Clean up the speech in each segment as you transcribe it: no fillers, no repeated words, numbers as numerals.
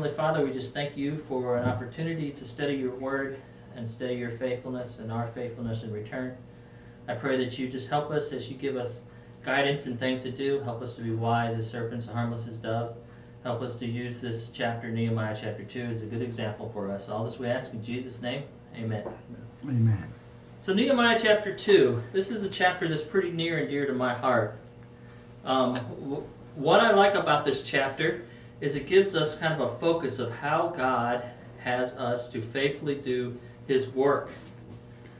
Heavenly Father, we just thank you for an opportunity to study your word and study your faithfulness and our faithfulness in return. I pray that you just help us as you give us guidance and things to do. Help us to be wise as serpents and harmless as doves. Help us to use this chapter, Nehemiah chapter 2, as a good example for us. All this we ask in Jesus' name. Amen. Amen. So Nehemiah chapter 2, this is a chapter that's pretty near and dear to my heart. What I like about this chapter is it gives us kind of a focus of how God has us to faithfully do his work.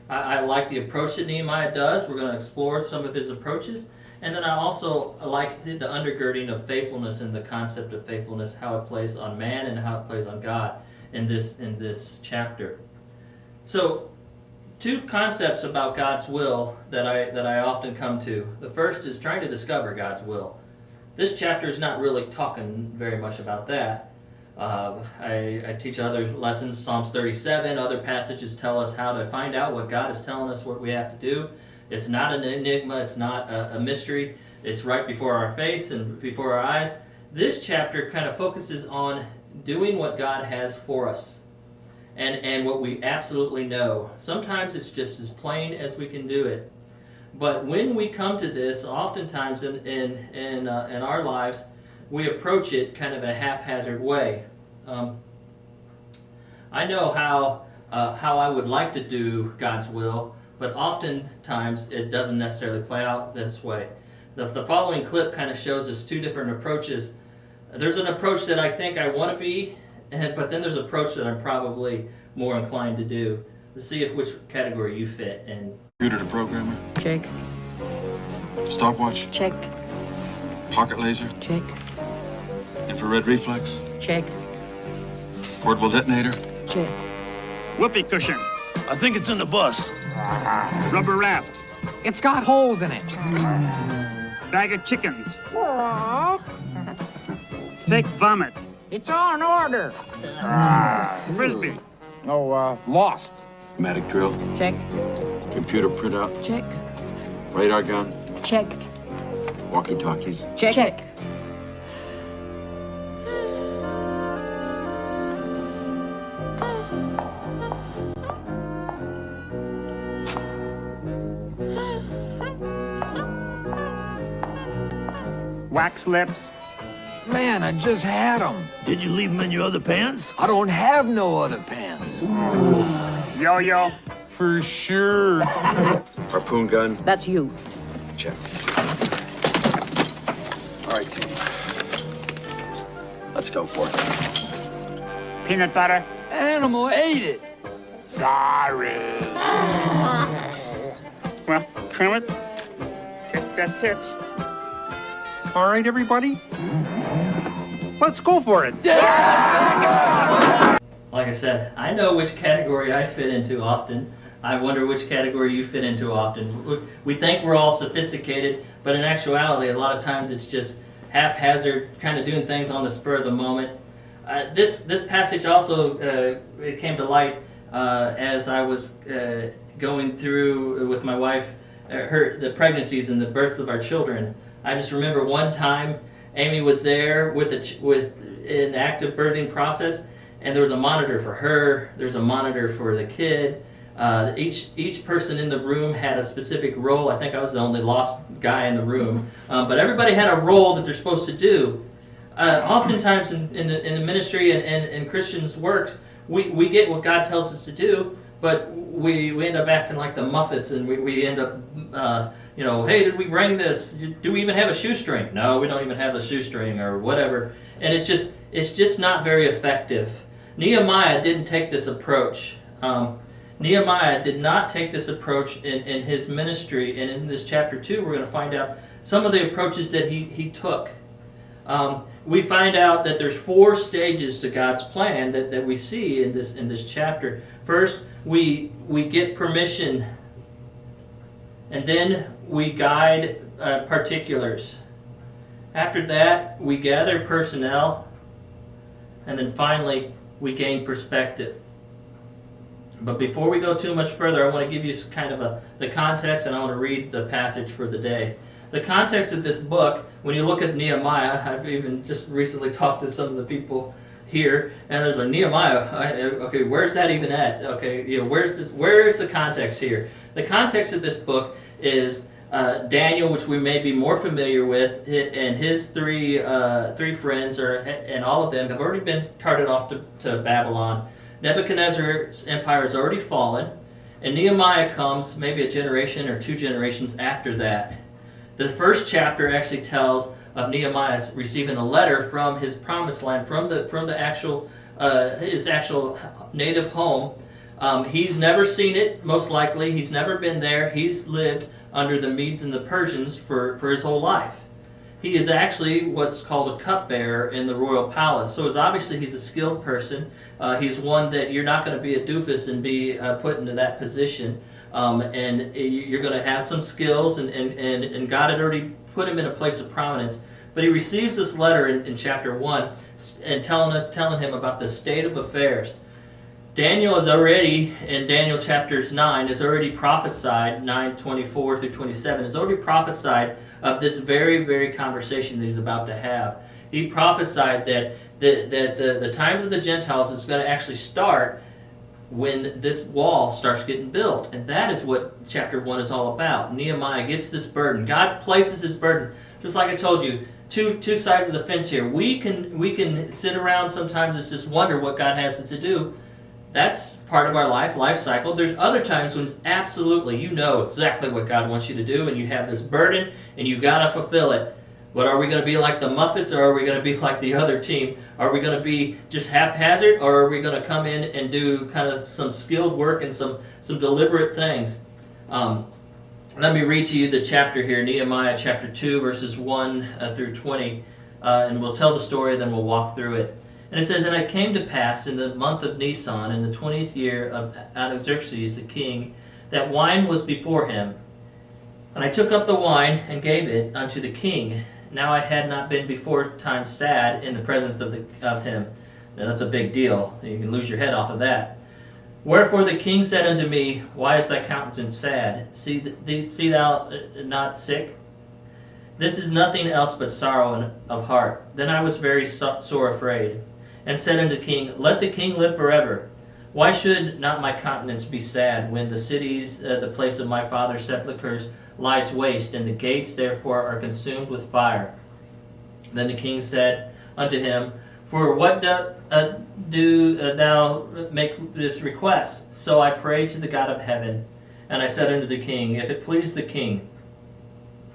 I like the approach that Nehemiah does. We're going to explore some of his approaches. And then I also like the undergirding of faithfulness and the concept of faithfulness, how it plays on man and how it plays on God in this chapter. So, two concepts about God's will that I often come to. The first is trying to discover God's will. This chapter is not really talking very much about that. I teach other lessons, Psalms 37, other passages tell us how to find out what God is telling us what we have to do. It's not an enigma, it's not a mystery. It's right before our face and before our eyes. This chapter kind of focuses on doing what God has for us and what we absolutely know. Sometimes it's just as plain as we can do it. But when we come to this, oftentimes in our lives, we approach it kind of in a haphazard way. I know how I would like to do God's will, but oftentimes it doesn't necessarily play out this way. The following clip kind of shows us two different approaches. There's an approach that I think I want to be, but then there's an approach that I'm probably more inclined to do. Let's see which category you fit in. Computer to programmer. Check. Stopwatch. Check. Pocket laser. Check. Infrared reflex. Check. Portable detonator. Check. Whoopee cushion. I think it's in the bus. Rubber raft. It's got holes in it. Bag of chickens. Fake vomit. It's on order. Frisbee. Lost. Pneumatic drill. Check. Computer printout. Check. Radar gun. Check. Walkie-talkies. Check. Check. Wax lips. Man, I just had them. Did you leave them in your other pants? I don't have no other pants. Yo-yo. For sure. Harpoon gun. That's you. Check. All right, team. Let's go for it. Peanut butter. Animal ate it. Sorry. Well, Kermit, guess that's it. All right, everybody? Let's go for it. Like I said, I know which category I fit into often. I wonder which category you fit into often. We think we're all sophisticated, but in actuality, a lot of times it's just haphazard, kind of doing things on the spur of the moment. This passage also it came to light as I was going through with my wife the pregnancies and the births of our children. I just remember one time Amy was there with an active birthing process, and there was a monitor for her. There's a monitor for the kid. Each person in the room had a specific role. I think I was the only lost guy in the room, but everybody had a role that they're supposed to do. Oftentimes in the ministry and Christians' works, we get what God tells us to do, but we end up acting like the Muppets, and we end up hey, did we bring this? Do we even have a shoestring? No, we don't even have a shoestring or whatever. And it's just not very effective. Nehemiah didn't take this approach. Nehemiah did not take this approach in his ministry, and in this chapter 2, we're going to find out some of the approaches that he took. We find out that there's 4 stages to God's plan that we see in this chapter. First, we get permission, and then we guide particulars. After that, we gather personnel, and then finally, we gain perspective. But before we go too much further, I want to give you kind of the context, and I want to read the passage for the day. The context of this book, when you look at Nehemiah, I've even just recently talked to some of the people here, and there's like Nehemiah. Okay, where's that even at? Okay, where's the context here? The context of this book is Daniel, which we may be more familiar with, and his three friends, and all of them have already been carted off to Babylon. Nebuchadnezzar's empire has already fallen, and Nehemiah comes maybe a generation or 2 generations after that. The first chapter actually tells of Nehemiah receiving a letter from his promised land, from the actual his actual native home. He's never seen it, most likely. He's never been there. He's lived under the Medes and the Persians for his whole life. He is actually what's called a cupbearer in the royal palace. So obviously he's a skilled person. He's one that you're not going to be a doofus and be put into that position. And you're going to have some skills, and God had already put him in a place of prominence. But he receives this letter in chapter 1 and telling him about the state of affairs. Daniel is already, in Daniel chapters 9, is already prophesied, 9:24 through 27, is already prophesied of this very, very conversation that he's about to have. He prophesied that the times of the Gentiles is going to actually start when this wall starts getting built. And that is what chapter 1 is all about. Nehemiah gets this burden. God places his burden. Just like I told you, two sides of the fence here. We can sit around sometimes and just wonder what God has us to do. That's part of our life cycle. There's other times when absolutely you know exactly what God wants you to do, and you have this burden and you got to fulfill it. But are we going to be like the Muffets, or are we going to be like the other team? Are we going to be just haphazard, or are we going to come in and do kind of some skilled work and some deliberate things? Let me read to you the chapter here, Nehemiah chapter 2, verses 1 through 20, and we'll tell the story, then we'll walk through it. And it says, "And it came to pass in the month of Nisan, in the 20th year of Artaxerxes the king, that wine was before him. And I took up the wine and gave it unto the king. Now I had not been before time sad in the presence of him." Now that's a big deal. You can lose your head off of that. "Wherefore the king said unto me, Why is thy countenance sad? See thou not sick? This is nothing else but sorrow of heart. Then I was very sore afraid, and said unto the king, Let the king live forever. Why should not my countenance be sad, when the cities, the place of my father's sepulchres, lies waste, and the gates therefore are consumed with fire? Then the king said unto him, For what do thou make this request? So I prayed to the God of heaven, and I said unto the king, If it please the king,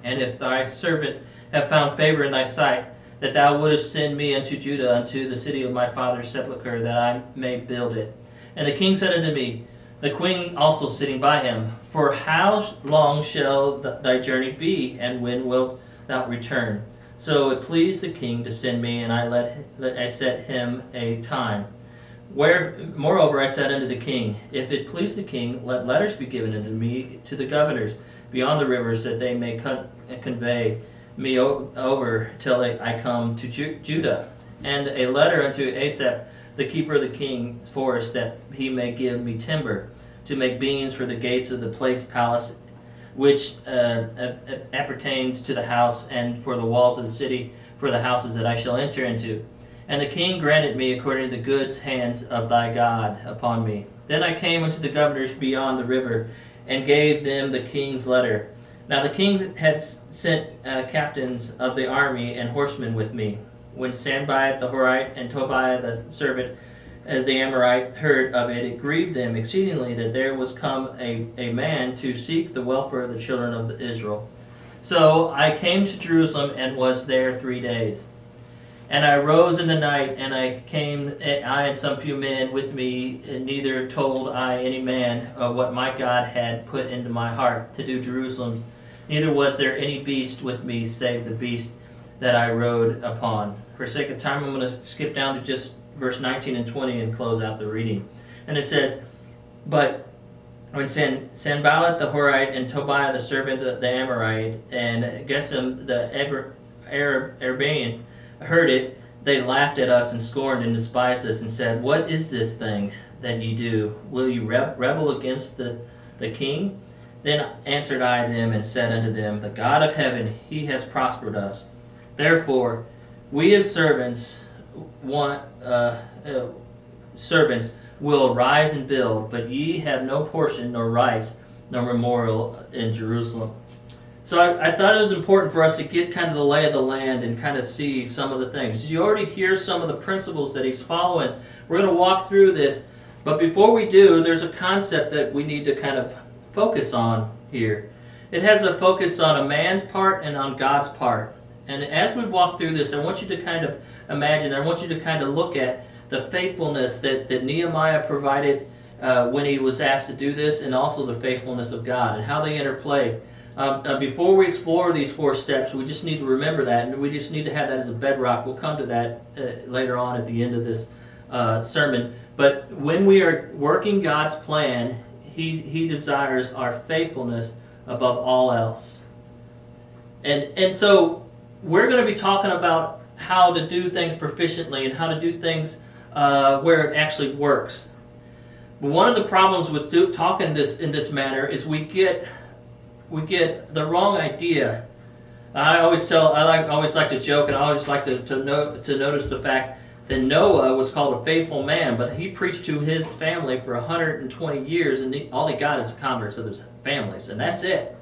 and if thy servant have found favor in thy sight, that thou wouldest send me unto Judah, unto the city of my father's sepulchre, that I may build it. And the king said unto me, the queen also sitting by him, For how long shall thy journey be, and when wilt thou return? So it pleased the king to send me, and I set him a time. Moreover I said unto the king, If it please the king, let letters be given unto me to the governors beyond the rivers, that they may convey me over till I come to Judah, and a letter unto Asaph, the keeper of the king's forest, that he may give me timber to make beams for the gates of the palace, which appertains to the house, and for the walls of the city, for the houses that I shall enter into. And the king granted me according to the good hands of thy God upon me. Then I came unto the governors beyond the river, and gave them the king's letter. Now the king had sent captains of the army and horsemen with me. When Sanballat the Horite and Tobiah the servant the Amorite heard of it, it grieved them exceedingly that there was come a man to seek the welfare of the children of Israel. So I came to Jerusalem and was there 3 days. And I rose in the night, and I and some few men with me, and neither told I any man of what my God had put into my heart to do Jerusalem. Neither was there any beast with me, save the beast that I rode upon. For sake of time, I'm going to skip down to just verse 19 and 20 and close out the reading. And it says, But when Sanballat the Horite and Tobiah the servant the Amorite and Gesem the Arabian heard it, they laughed at us and scorned and despised us, and said, What is this thing that ye do? Will you rebel against the king? Then answered I them and said unto them, The God of heaven, he has prospered us. Therefore, we as servants servants will arise and build, but ye have no portion, nor rights, nor memorial in Jerusalem. So I thought it was important for us to get kind of the lay of the land and kind of see some of the things. Did you already hear some of the principles that he's following? We're going to walk through this, but before we do, there's a concept that we need to kind of focus on here. It has a focus on a man's part and on God's part. And as we walk through this, I want you to kind of imagine, I want you to kind of look at the faithfulness that Nehemiah provided when he was asked to do this, and also the faithfulness of God and how they interplay. Before we explore these 4 steps, we just need to remember that, and we just need to have that as a bedrock. We'll come to that later on at the end of this sermon. But when we are working God's plan, He desires our faithfulness above all else. And so we're going to be talking about how to do things proficiently and how to do things where it actually works. But one of the problems with talking this in this manner is we get the wrong idea. I always like to joke, and I always like to notice the fact that Noah was called a faithful man, but he preached to his family for 120 years, and all he got is converts of his families, and that's it.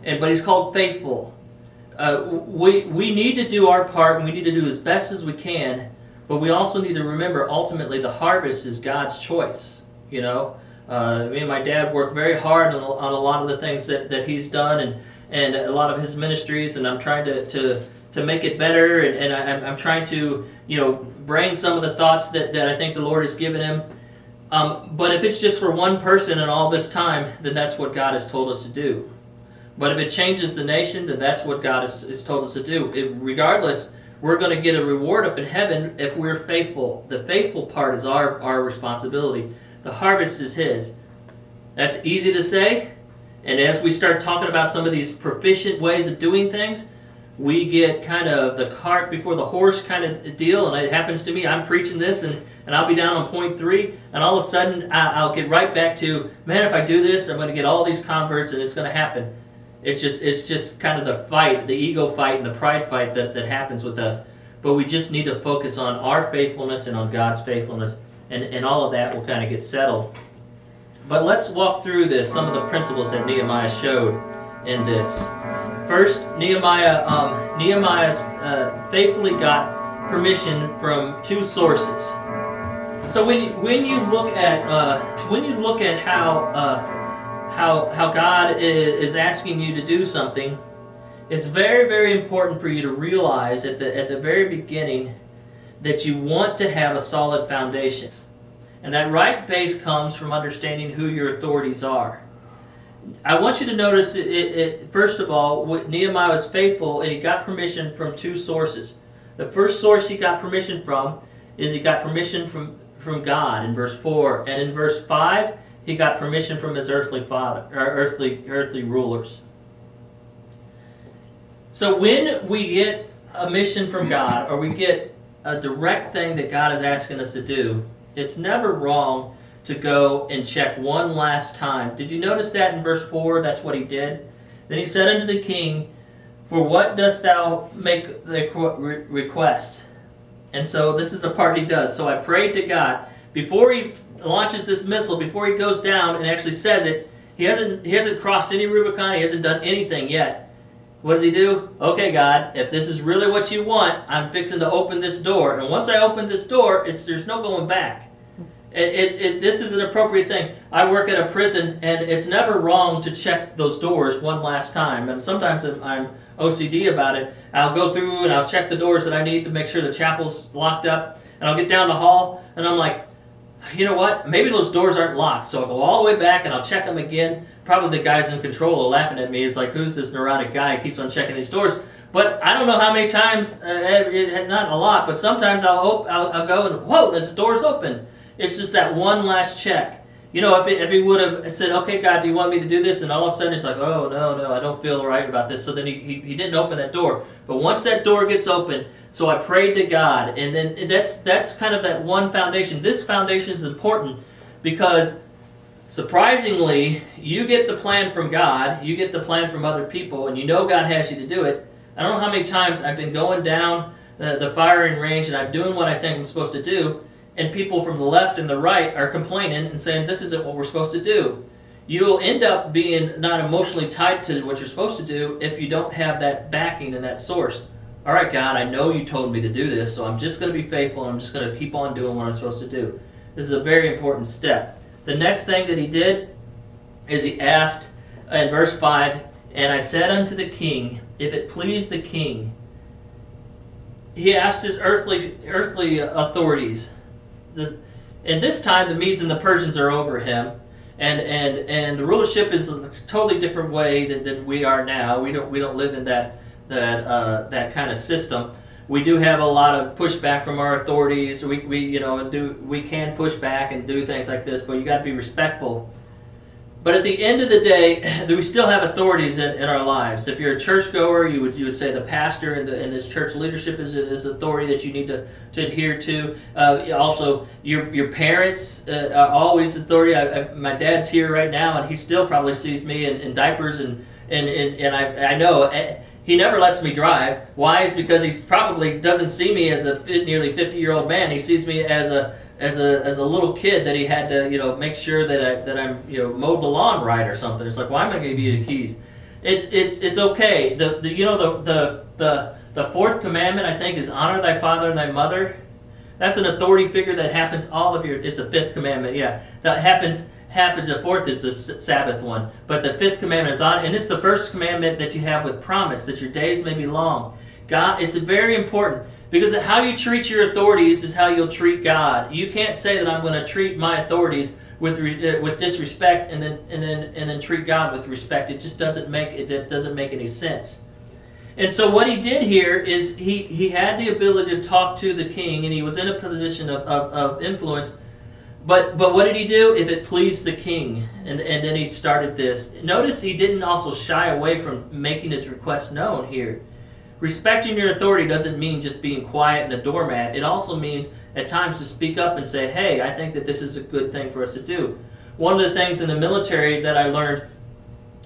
But he's called faithful. We need to do our part, and we need to do as best as we can, but we also need to remember ultimately the harvest is God's choice. You know, me and my dad worked very hard on a lot of the things that he's done and a lot of his ministries, and I'm trying to make it better, and I'm trying to, you know, bring some of the thoughts that I think the Lord has given him. But if it's just for one person and all this time, then that's what God has told us to do. But if it changes the nation, then that's what God has told us to do. Regardless, we're going to get a reward up in heaven if we're faithful. The faithful part is our responsibility. The harvest is His. That's easy to say. And as we start talking about some of these proficient ways of doing things, we get kind of the cart before the horse kind of deal. And it happens to me. I'm preaching this, and I'll be down on point 3, and all of a sudden I'll get right back to, man, if I do this, I'm going to get all these converts, and it's going to happen. It's just kind of the fight, the ego fight and the pride fight that happens with us. But we just need to focus on our faithfulness and on God's faithfulness, and all of that will kind of get settled. But let's walk through this, some of the principles that Nehemiah showed in this. First, Nehemiah faithfully got permission from 2 sources. So when you look at how God is asking you to do something, it's very, very important for you to realize at the very beginning that you want to have a solid foundation. And that right base comes from understanding who your authorities are. I want you to notice, first of all, Nehemiah was faithful, and he got permission from 2 sources. The first source he got permission from is he got permission from God in verse 4. And in verse 5, he got permission from his earthly father, or earthly rulers. So when we get a mission from God, or we get a direct thing that God is asking us to do, it's never wrong to go and check one last time. Did you notice that in verse 4? That's what he did. Then he said unto the king, for what dost thou make the request? And so this is the part he does. So I prayed to God. Before he launches this missile, before he goes down and actually says it, he hasn't crossed any Rubicon, he hasn't done anything yet. What does he do? Okay, God, if this is really what you want, I'm fixing to open this door. And once I open this door, there's no going back. This is an appropriate thing. I work at a prison, and it's never wrong to check those doors one last time. And sometimes I'm OCD about it. I'll go through and I'll check the doors that I need to make sure the chapel's locked up. And I'll get down the hall, and I'm like, you know what? Maybe those doors aren't locked. So I'll go all the way back, and I'll check them again. Probably the guys in control are laughing at me. It's like, who's this neurotic guy who keeps on checking these doors? But I don't know how many times, not a lot, but sometimes I'll go and, whoa, this door's open. It's just that one last check. You know, if he would have said, okay, God, do you want me to do this? And all of a sudden he's like, oh, no, I don't feel right about this. So then he didn't open that door. But once that door gets open, so I prayed to God. And then that's kind of that one foundation. This foundation is important because, surprisingly, you get the plan from God, you get the plan from other people, and you know God has you to do it. I don't know how many times I've been going down the firing range and I'm doing what I think I'm supposed to do, and people from the left and the right are complaining and saying this isn't what we're supposed to do. You'll end up being not emotionally tied to what you're supposed to do if you don't have that backing and that source. All right, God, I know you told me to do this, so I'm just going to be faithful and I'm just going to keep on doing what I'm supposed to do. This is a very important step. The next thing that he did is he asked in verse 5, "And I said unto the king, if it please the king," he asked his earthly authorities. And this time the Medes and the Persians are over him, and the rulership is a totally different way than we are now. We don't live in that kind of system. We do have a lot of pushback from our authorities. We can push back and do things like this, but you got to be respectful. But at the end of the day, we still have authorities in our lives. If you're a churchgoer, you would say the pastor and this church leadership is authority that you need to adhere to. Also, your parents are always authority. My dad's here right now, and he still probably sees me in diapers, and I know he never lets me drive. Why? It's because he probably doesn't see me as a nearly 50-year-old man. He sees me as a little kid that he had to make sure that I'm mowed the lawn right or something. It's like, why am I going to give you the keys? It's okay. The fourth commandment, I think, is honor thy father and thy mother. That's an authority figure that happens it's a fifth commandment, yeah. That happens. The fourth is the Sabbath one, but the fifth commandment is on, and it's the first commandment that you have with promise that your days may be long. God, it's very important. Because how you treat your authorities is how you'll treat God. You can't say that I'm going to treat my authorities with disrespect and then treat God with respect. It just doesn't make any sense. And so what he did here is he had the ability to talk to the king, and he was in a position of influence. But what did he do? If it pleased the king, and then he started this. Notice he didn't also shy away from making his request known here. Respecting your authority doesn't mean just being quiet and a doormat. It also means at times to speak up and say, hey, I think that this is a good thing for us to do. One of the things in the military that I learned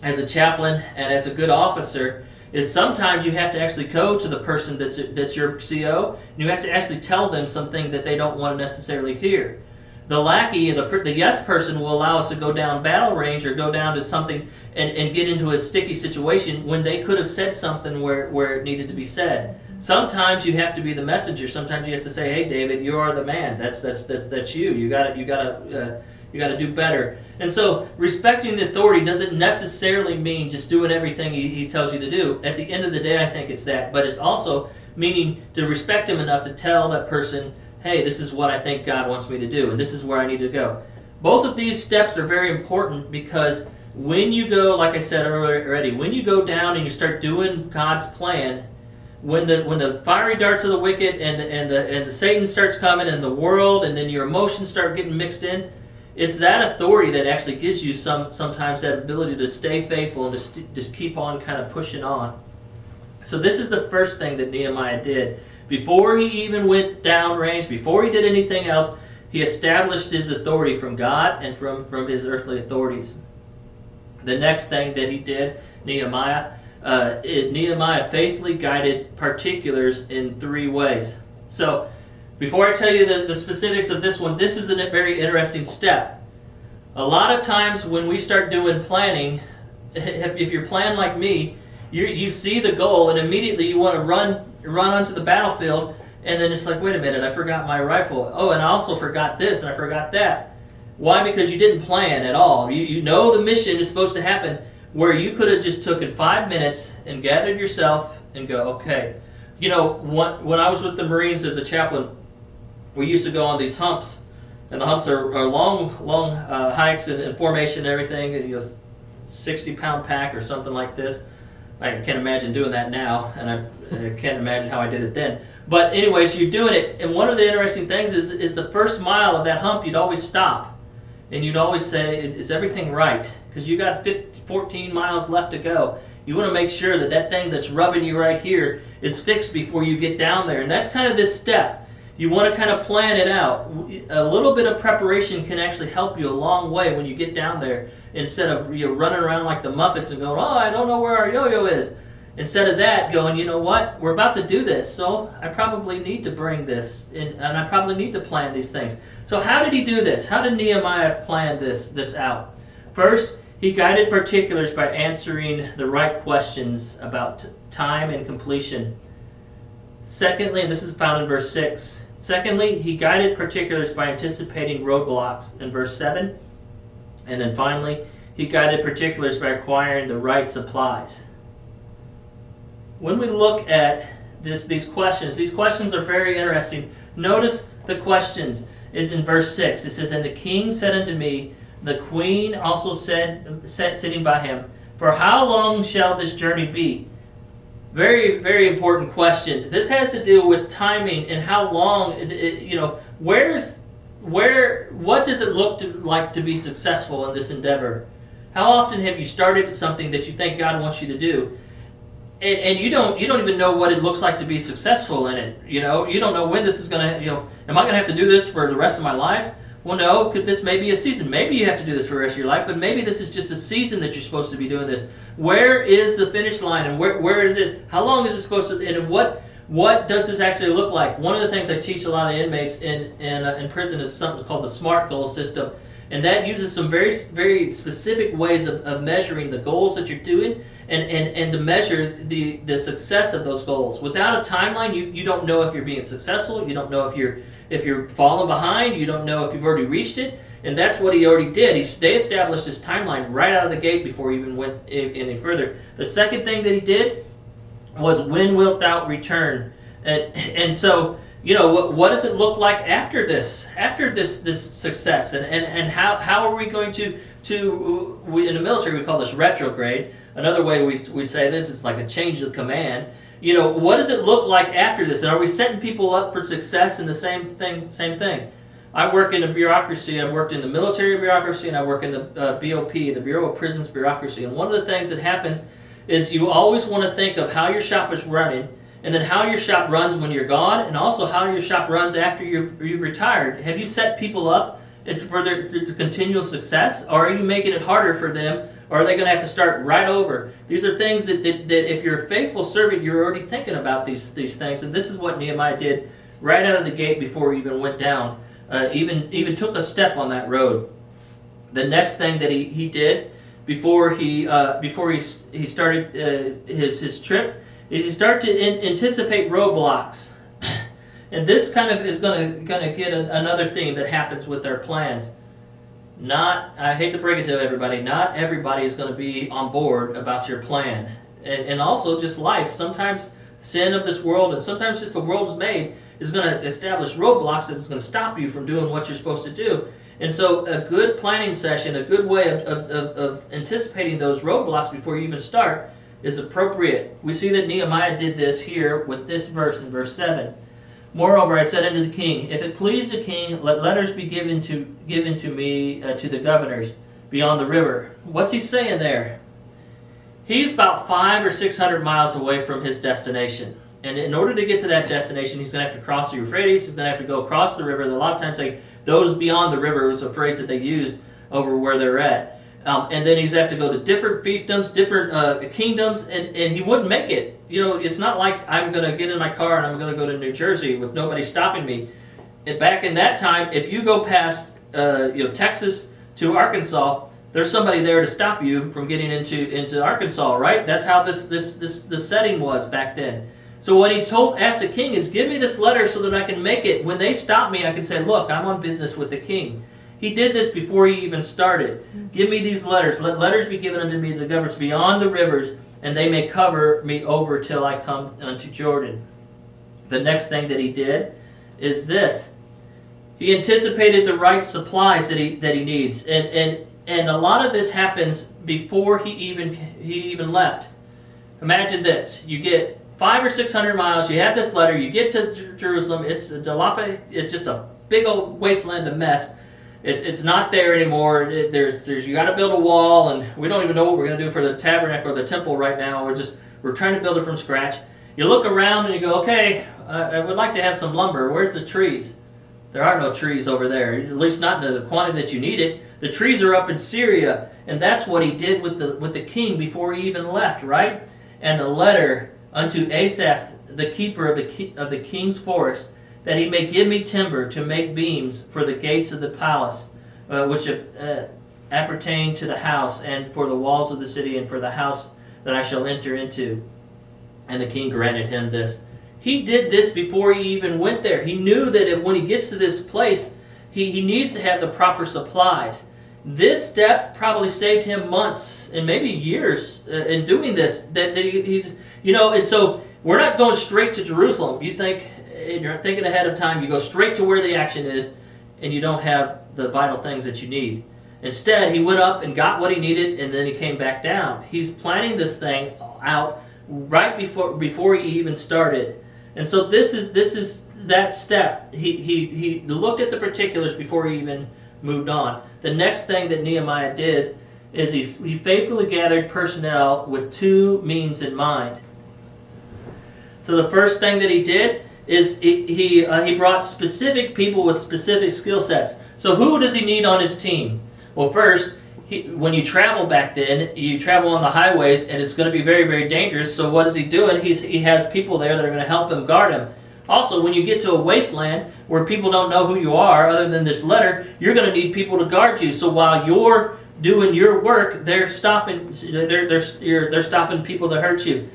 as a chaplain and as a good officer is sometimes you have to actually go to the person that's your CO, and you have to actually tell them something that they don't want to necessarily hear. The lackey, the yes person, will allow us to go down battle range or go down to something and get into a sticky situation when they could have said something where it needed to be said. Sometimes you have to be the messenger. Sometimes you have to say, "Hey, David, you are the man. That's you. You got to do better." And so, respecting the authority doesn't necessarily mean just doing everything he tells you to do. At the end of the day, I think it's that, but it's also meaning to respect him enough to tell that person, hey, this is what I think God wants me to do, and this is where I need to go. Both of these steps are very important because when you go, like I said already, when you go down and you start doing God's plan, when the fiery darts of the wicked and the Satan starts coming and the world, and then your emotions start getting mixed in, it's that authority that actually gives you sometimes that ability to stay faithful and to just keep on kind of pushing on. So this is the first thing that Nehemiah did. Before he even went downrange, before he did anything else, he established his authority from God and from his earthly authorities. The next thing that he did, Nehemiah faithfully guided particulars in 3 ways. So, before I tell you the specifics of this one, this is a very interesting step. A lot of times when we start doing planning, if you're planned like me, you see the goal and immediately you want to run onto the battlefield, and then it's like, wait a minute, I forgot my rifle. Oh, and I also forgot this, and I forgot that. Why? Because you didn't plan at all. You know the mission is supposed to happen, where you could have just taken 5 minutes and gathered yourself and go, okay. When I was with the Marines as a chaplain, we used to go on these humps, and the humps are long hikes and formation and everything, 60-pound pack or something like this. I can't imagine doing that now, and I can't imagine how I did it then. But anyways, you're doing it, and one of the interesting things is the first mile of that hump, you'd always stop, and you'd always say, is everything right? Because you got 14 miles left to go. You want to make sure that thing that's rubbing you right here is fixed before you get down there, and that's kind of this step. You want to kind of plan it out. A little bit of preparation can actually help you a long way when you get down there, instead of running around like the Muppets and going, oh, I don't know where our yo-yo is. Instead of that, going, you know what, we're about to do this, so I probably need to bring this, and I probably need to plan these things. So how did he do this? How did Nehemiah plan this out? First, he guided particulars by answering the right questions about time and completion. Secondly, and this is found in verse 6, secondly, he guided particulars by anticipating roadblocks in verse 7. And then finally, he guided particulars by acquiring the right supplies. When we look at these questions are very interesting. Notice the questions. It's in verse 6. It says, "And the king said unto me, the queen also said, sitting by him, for how long shall this journey be?" Very, very important question. This has to do with timing and how long, what does it look like to be successful in this endeavor? How often have you started something that you think God wants you to do, and you don't even know what it looks like to be successful in it? You don't know when this is going to, am I going to have to do this for the rest of my life? Well, no. Could this may be a season? Maybe you have to do this for the rest of your life, but maybe this is just a season that you're supposed to be doing this. Where is the finish line, and where is it? How long is it supposed to? And what does this actually look like? One of the things I teach a lot of inmates in prison is something called the SMART goal system, and that uses some very, very specific ways of measuring the goals that you're doing and to measure the success of those goals. Without a timeline, you don't know if you're being successful. You don't know if you're falling behind. You don't know if you've already reached it. And that's what he already did. They established his timeline right out of the gate before he even went any further. The second thing that he did was, "When wilt thou return?" And so, what does it look like after this success? And how are we going to in the military we call this retrograde. Another way we say this is like a change of command. What does it look like after this? And are we setting people up for success in the same thing? I work in the bureaucracy. I've worked in the military bureaucracy, and I work in the BOP, the Bureau of Prisons bureaucracy. And one of the things that happens is you always want to think of how your shop is running, and then how your shop runs when you're gone, and also how your shop runs after you've retired. Have you set people up for their continual success, or are you making it harder for them, or are they going to have to start right over? These are things that if you're a faithful servant, you're already thinking about these things. And this is what Nehemiah did right out of the gate before he even went down. Even took a step on that road. The next thing that he did before he started his trip is he started to anticipate roadblocks, and this kind of is going to get another theme that happens with our plans. I hate to break it to everybody, not everybody is going to be on board about your plan, and also just life. Sometimes sin of this world, and sometimes just the world is made, is going to establish roadblocks that is going to stop you from doing what you're supposed to do. And so a good planning session, a good way of anticipating those roadblocks before you even start is appropriate. We see that Nehemiah did this here with this verse in verse 7. "Moreover, I said unto the king, if it please the king, let letters be given to me to the governors beyond the river." What's he saying there? He's about 500 or 600 miles away from his destination. And in order to get to that destination, he's going to have to cross the Euphrates. He's going to have to go across the river. A lot of times, those beyond the river was a phrase that they used over where they're at. And then he's going to have to go to different fiefdoms, different kingdoms, and he wouldn't make it. It's not like I'm going to get in my car and I'm going to go to New Jersey with nobody stopping me. And back in that time, if you go past Texas to Arkansas, there's somebody there to stop you from getting into Arkansas, right? That's how this setting was back then. So what he asked the king is, give me this letter so that I can make it. When they stop me, I can say, look, I'm on business with the king. He did this before he even started. Give me these letters. Let letters be given unto me to the governors beyond the rivers, and they may cover me over till I come unto Jordan. The next thing that he did is this. He anticipated the right supplies that he needs. And a lot of this happens before he even left. Imagine this. You get 500 or 600 miles, you have this letter, you get to Jerusalem, it's just a big old wasteland of mess. It's not there anymore. You got to build a wall, and we don't even know what we're going to do for the tabernacle or the temple right now. We're trying to build it from scratch. You look around and you go, okay, I would like to have some lumber. Where's the trees? There are no trees over there, at least not in the quantity that you needed. The trees are up in Syria, and that's what he did with the king before he even left, right? and a letter unto Asaph, the keeper of the king's forest, that he may give me timber to make beams for the gates of the palace, which appertain to the house, and for the walls of the city, and for the house that I shall enter into. And the king granted him this. He did this before he even went there. He knew that when he gets to this place, he needs to have the proper supplies. This step probably saved him months and maybe years in doing this. He's, and so we're not going straight to Jerusalem. You're thinking ahead of time. You go straight to where the action is, and you don't have the vital things that you need. Instead, he went up and got what he needed, and then he came back down. He's planning this thing out right before he even started. And so this is that step. He looked at the particulars before he even moved on. The next thing that Nehemiah did is he faithfully gathered personnel with two means in mind. So the first thing that he did is he brought specific people with specific skill sets. So who does he need on his team? Well, first, when you travel back then, you travel on the highways, and it's going to be very, very dangerous. So what is he doing? He has people there that are going to help him, guard him. Also, when you get to a wasteland where people don't know who you are other than this letter, you're going to need people to guard you. So while you're doing your work, they're stopping people to hurt you.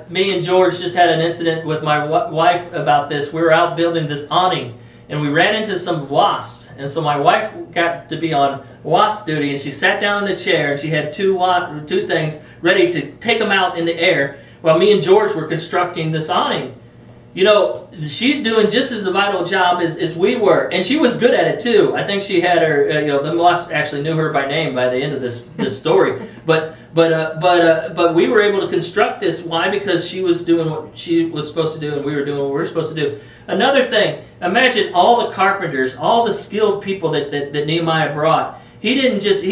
Me and George just had an incident with my wife about this. We were out building this awning, and we ran into some wasps. And so my wife got to be on wasp duty, and she sat down in the chair, and she had two things ready to take them out in the air while me and George were constructing this awning. She's doing just as a vital job as we were, and she was good at it too. I think she had her, the wasp actually knew her by name by the end of this story. But we were able to construct this. Why? Because she was doing what she was supposed to do, and we were doing what we were supposed to do. Another thing, imagine all the carpenters, all the skilled people that Nehemiah brought. He didn't just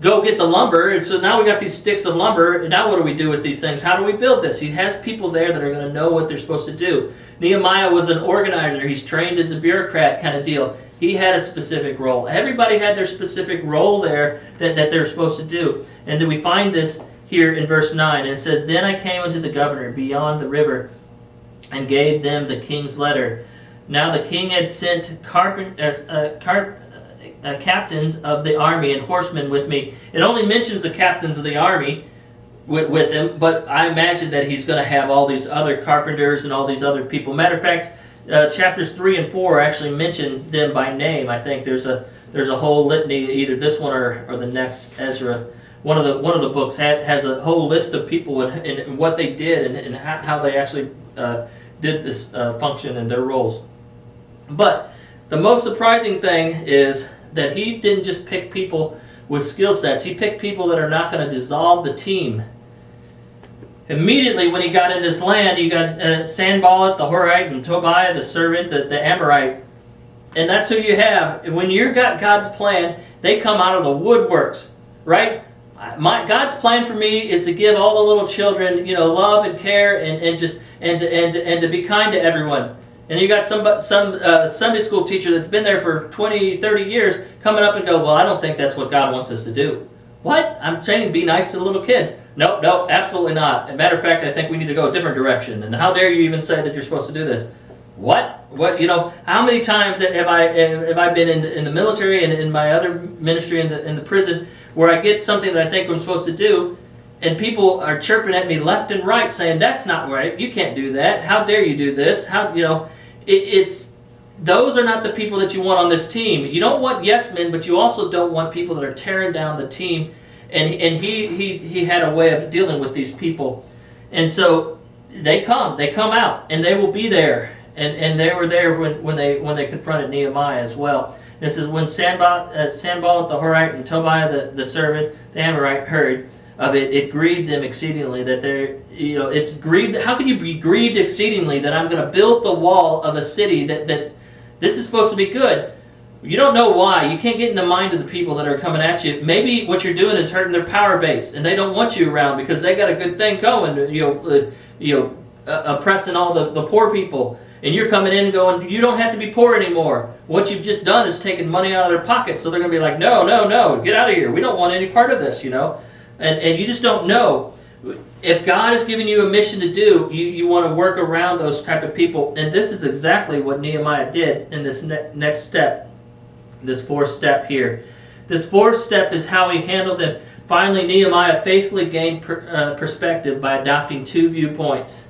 go get the lumber, and so now we got these sticks of lumber, and now what do we do with these things? How do we build this? He has people there that are going to know what they're supposed to do. Nehemiah was an organizer. He's trained as a bureaucrat kind of deal. He had a specific role. Everybody had their specific role there that they're supposed to do. And then we find this here in verse 9, and it says, Then I came unto the governor beyond the river, and gave them the king's letter. Now the king had sent captains of the army and horsemen with me. It only mentions the captains of the army with him, but I imagine that he's going to have all these other carpenters and all these other people. Matter of fact, chapters 3 and 4 actually mention them by name. I think there's a whole litany, either this one or the next Ezra. One of the books has a whole list of people and what they did and how they actually did this function and their roles. But the most surprising thing is that he didn't just pick people with skill sets. He picked people that are not going to dissolve the team. Immediately when he got in this land, you got Sanballat the Horite and Tobiah the servant, the Amorite. And that's who you have. When you've got God's plan, they come out of the woodworks, right? God's plan for me is to give all the little children, love and care and to be kind to everyone. And you got some Sunday school teacher that's been there for 20, 30 years coming up and go, well, I don't think that's what God wants us to do. What? I'm saying be nice to the little kids. Nope, absolutely not. As a matter of fact, I think we need to go a different direction. And how dare you even say that you're supposed to do this? What? How many times have I been in the military and in my other ministry in the prison where I get something that I think I'm supposed to do, and people are chirping at me left and right saying, that's not right, you can't do that, how dare you do this, those are not the people that you want on this team. You don't want yes men, but you also don't want people that are tearing down the team, and he had a way of dealing with these people. And so they come out, and they will be there, and they were there when they confronted Nehemiah as well. And it says, when Sanballat the Horite and Tobiah the servant, the Amorite, heard of it, it grieved them exceedingly that it's grieved. How can you be grieved exceedingly that I'm going to build the wall of a city that this is supposed to be good? You don't know why. You can't get in the mind of the people that are coming at you. Maybe what you're doing is hurting their power base, and they don't want you around because they got a good thing going. Oppressing all the poor people. And you're coming in going, you don't have to be poor anymore. What you've just done is taken money out of their pockets. So they're going to be like, no, get out of here. We don't want any part of this, And you just don't know If God has given you a mission to do, you want to work around those type of people. And this is exactly what Nehemiah did in this next step, this fourth step here. This fourth step is how he handled it. Finally, Nehemiah faithfully gained perspective by adopting two viewpoints.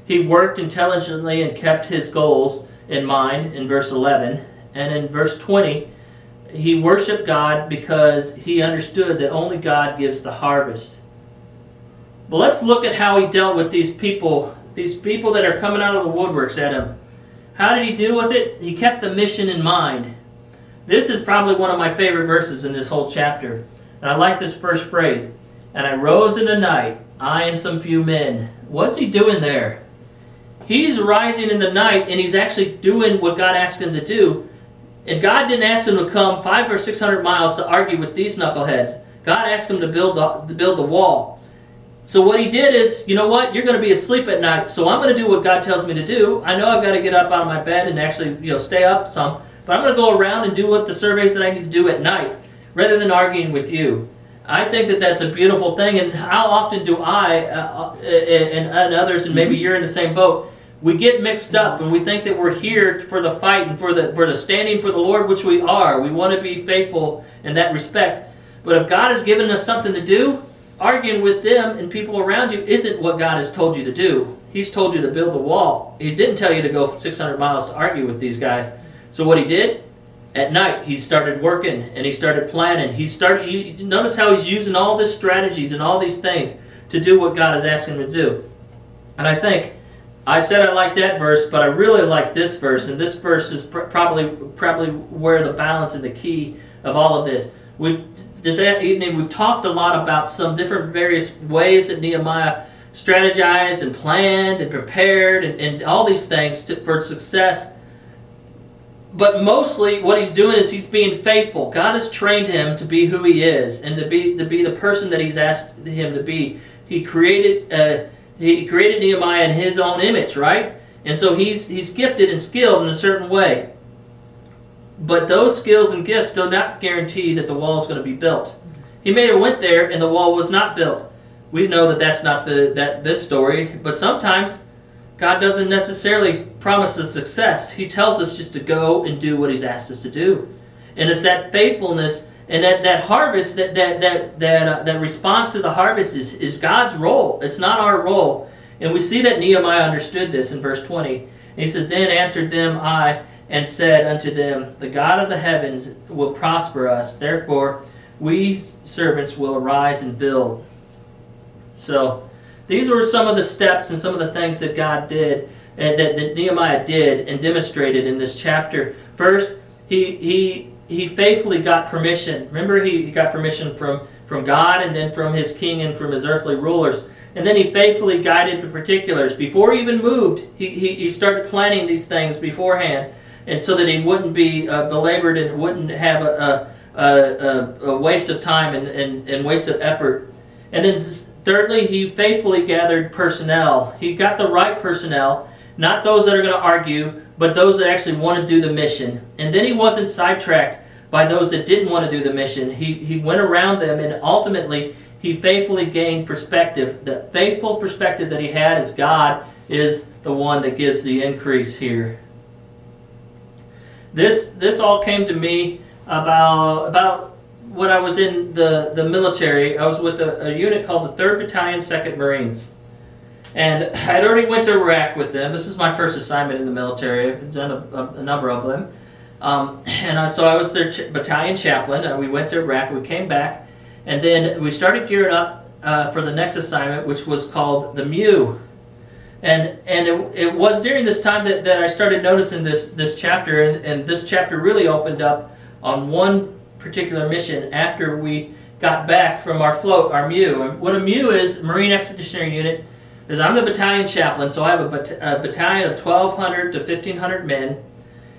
He worked intelligently and kept his goals in mind in verse 11. And in verse 20, he worshiped God because he understood that only God gives the harvest. But let's look at how he dealt with these people that are coming out of the woodworks at him. How did he deal with it? He kept the mission in mind. This is probably one of my favorite verses in this whole chapter. And I like this first phrase. And I rose in the night, I and some few men. What's he doing there? He's rising in the night and he's actually doing what God asked him to do. And God didn't ask him to come 500 or 600 miles to argue with these knuckleheads. God asked him to build the wall. So what he did is, you know what? You're going to be asleep at night, so I'm going to do what God tells me to do. I know I've got to get up out of my bed and actually, stay up some, but I'm going to go around and do what the surveys that I need to do at night, rather than arguing with you. I think that that's a beautiful thing, and how often do I and others, and maybe you're in the same boat, we get mixed up and we think that we're here for the fight and for the standing for the Lord, which we are. We want to be faithful in that respect. But if God has given us something to do, arguing with them and people around you isn't what God has told you to do. He's told you to build the wall. He didn't tell you to go 600 miles to argue with these guys. So what he did, at night, he started working and he started planning. You notice how he's using all these strategies and all these things to do what God is asking him to do. And I said I like that verse, but I really like this verse. And this verse is probably where the balance and the key of all of this. This evening we've talked a lot about some different various ways that Nehemiah strategized and planned and prepared and all these things for success. But mostly what he's doing is he's being faithful. God has trained him to be who he is and to be the person that he's asked him to be. He created Nehemiah in his own image, right? And so he's gifted and skilled in a certain way. But those skills and gifts do not guarantee that the wall is going to be built. He may have went there and the wall was not built. We know that that's not this story. But sometimes God doesn't necessarily promise us success. He tells us just to go and do what he's asked us to do. And it's that faithfulness and that harvest, that response to the harvest is God's role. It's not our role. And we see that Nehemiah understood this in verse 20. And he says, Then answered them I, and said unto them, The God of the heavens will prosper us. Therefore, we servants will arise and build. So, these were some of the steps and some of the things that God did, and that Nehemiah did and demonstrated in this chapter. First, he faithfully got permission. Remember, he got permission from God and then from his king and from his earthly rulers. And then he faithfully guided the particulars. Before he even moved, he started planning these things beforehand. And so that he wouldn't be belabored and wouldn't have a waste of time and waste of effort. And then thirdly, he faithfully gathered personnel. He got the right personnel, not those that are going to argue, but those that actually want to do the mission. And then he wasn't sidetracked by those that didn't want to do the mission. He went around them, and ultimately he faithfully gained perspective. The faithful perspective that he had is God is the one that gives the increase here. This all came to me about when I was in the military. I was with a unit called the 3rd Battalion, 2nd Marines. And I'd already went to Iraq with them. This is my first assignment in the military. I've done a number of them. So I was their battalion chaplain. We went to Iraq. We came back. And then we started gearing up for the next assignment, which was called the MEW. And it was during this time that I started noticing this chapter, and this chapter really opened up on one particular mission after we got back from our float, our MEW. And what a MEW is, Marine Expeditionary Unit, is I'm the battalion chaplain, so I have a battalion of 1,200 to 1,500 men,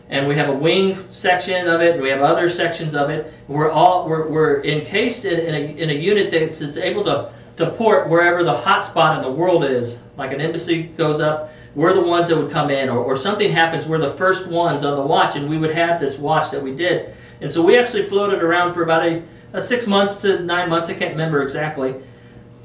and we have a wing section of it, and we have other sections of it. We're encased in a unit that's able to port wherever the hot spot in the world is. Like an embassy goes up, we're the ones that would come in, or something happens, we're the first ones on the watch, and we would have this watch that we did. And so we actually floated around for about a 6 months to 9 months, I can't remember exactly.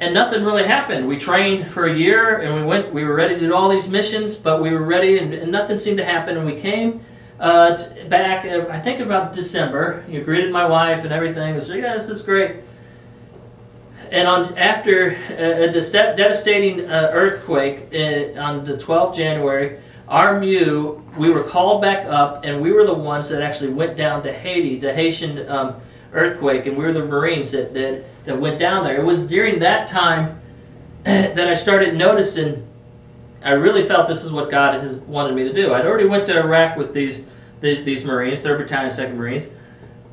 and nothing really happened. We trained for a year, and we were ready to do all these missions, but we were ready, and nothing seemed to happen. And we came back, I think about December. You greeted my wife and everything. We said, yeah, this is great. And after a devastating earthquake on the 12th January, our MEU, we were called back up, and we were the ones that actually went down to Haiti, the Haitian earthquake, and we were the Marines that went down there. It was during that time that I started noticing, I really felt this is what God has wanted me to do. I'd already went to Iraq with these Marines, 3rd Battalion, 2nd Marines,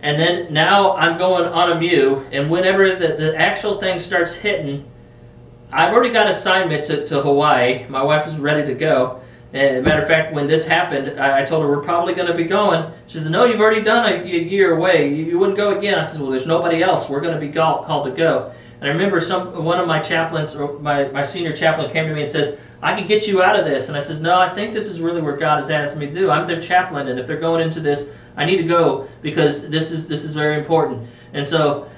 and then now I'm going on a MEU, and whenever the actual thing starts hitting, I've already got assignment to Hawaii. My wife was ready to go. As a matter of fact, when this happened, I told her we're probably going to be going. She said, no, you've already done a year away. You wouldn't go again. I said, well, there's nobody else. We're going to be called to go. And I remember one of my chaplains, or my senior chaplain, came to me and says, I can get you out of this. And I says, no, I think this is really what God has asked me to do. I'm their chaplain, and if they're going into this, I need to go because this is very important. And so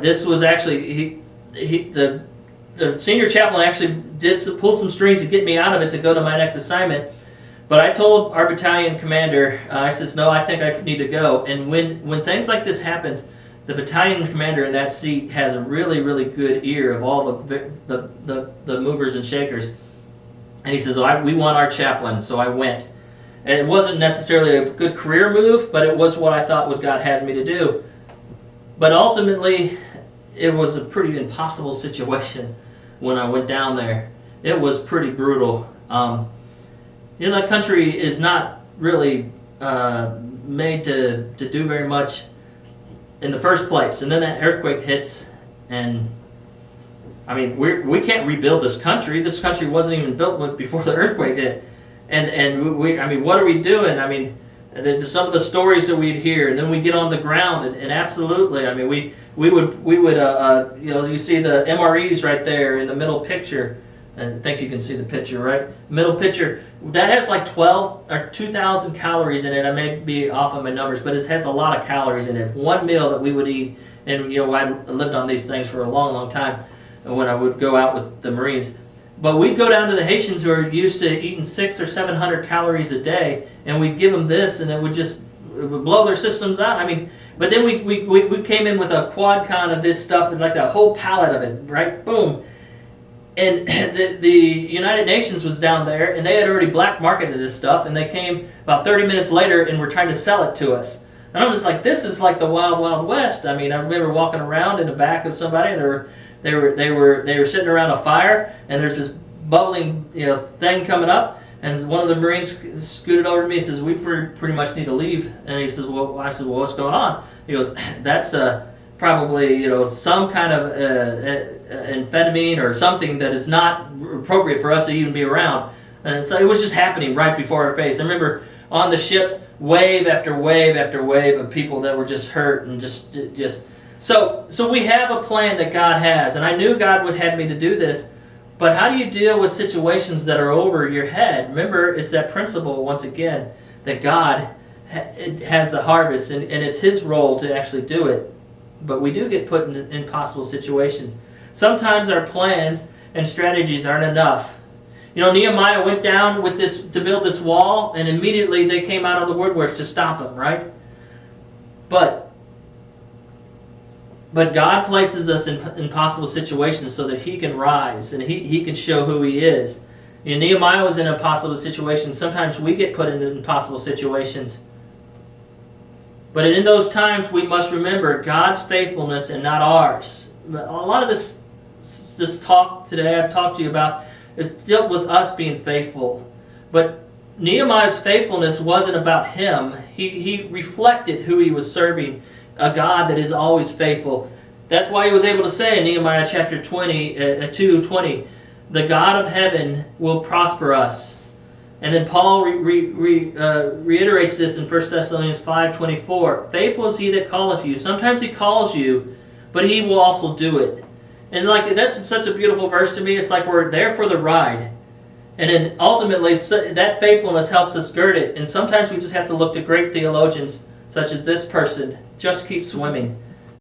this was actually the senior chaplain actually did pull some strings to get me out of it to go to my next assignment. But I told our battalion commander, I says, no, I think I need to go. And when things like this happens, the battalion commander in that seat has a really, really good ear of all the movers and shakers. And he says, we want our chaplain, so I went. And it wasn't necessarily a good career move, but it was what I thought what God had me to do. But ultimately, it was a pretty impossible situation when I went down there. It was pretty brutal. That country is not really made to do very much in the first place. And then that earthquake hits, and I mean, we can't rebuild this country. This country wasn't even built before the earthquake hit. And I mean, what are we doing? I mean, some of the stories that we'd hear, and then we get on the ground, and absolutely, I mean, we would you see the MREs right there in the middle picture. And I think you can see the picture, right? Middle picture. That has like 12 or 2,000 calories in it. I may be off on my numbers, but it has a lot of calories in it. One meal that we would eat, and I lived on these things for a long, long time when I would go out with the Marines. But we'd go down to the Haitians who are used to eating 600 or 700 calories a day, and we'd give them this, and it would blow their systems out. I mean, but then we came in with a quad con of this stuff, like a whole pallet of it, right? Boom. And the United Nations was down there, and they had already black marketed this stuff, and they came about 30 minutes later and were trying to sell it to us. And I'm just like, this is like the Wild Wild West. I mean, I remember walking around in the back of somebody, and they were sitting around a fire, and there's this bubbling thing coming up, and one of the Marines scooted over to me and says, we pretty much need to leave. And he says, well, I said, well, what's going on? He goes, that's probably some kind of amphetamine or something that is not appropriate for us to even be around. And so it was just happening right before our face. I remember on the ships, wave after wave after wave of people that were just hurt and just. So we have a plan that God has, and I knew God would have me to do this. But how do you deal with situations that are over your head? Remember, it's that principle once again that God has the harvest, and it's His role to actually do it. But we do get put in impossible situations. Sometimes our plans and strategies aren't enough. Nehemiah went down with this to build this wall, and immediately they came out of the woodworks to stop him, right? But God places us in impossible situations so that He can rise and He can show who He is. Nehemiah was in an impossible situation. Sometimes we get put in impossible situations. But in those times, we must remember God's faithfulness and not ours. A lot of this talk today I've talked to you about is dealt with us being faithful. But Nehemiah's faithfulness wasn't about him. He reflected who he was serving, a God that is always faithful. That's why he was able to say in Nehemiah chapter 2:20, the God of heaven will prosper us. And then Paul reiterates this in 1 Thessalonians 5:24. Faithful is he that calleth you. Sometimes he calls you, but he will also do it. And that's such a beautiful verse to me. It's like we're there for the ride. And then ultimately that faithfulness helps us gird it. And sometimes we just have to look to great theologians such as this person. Just keep swimming.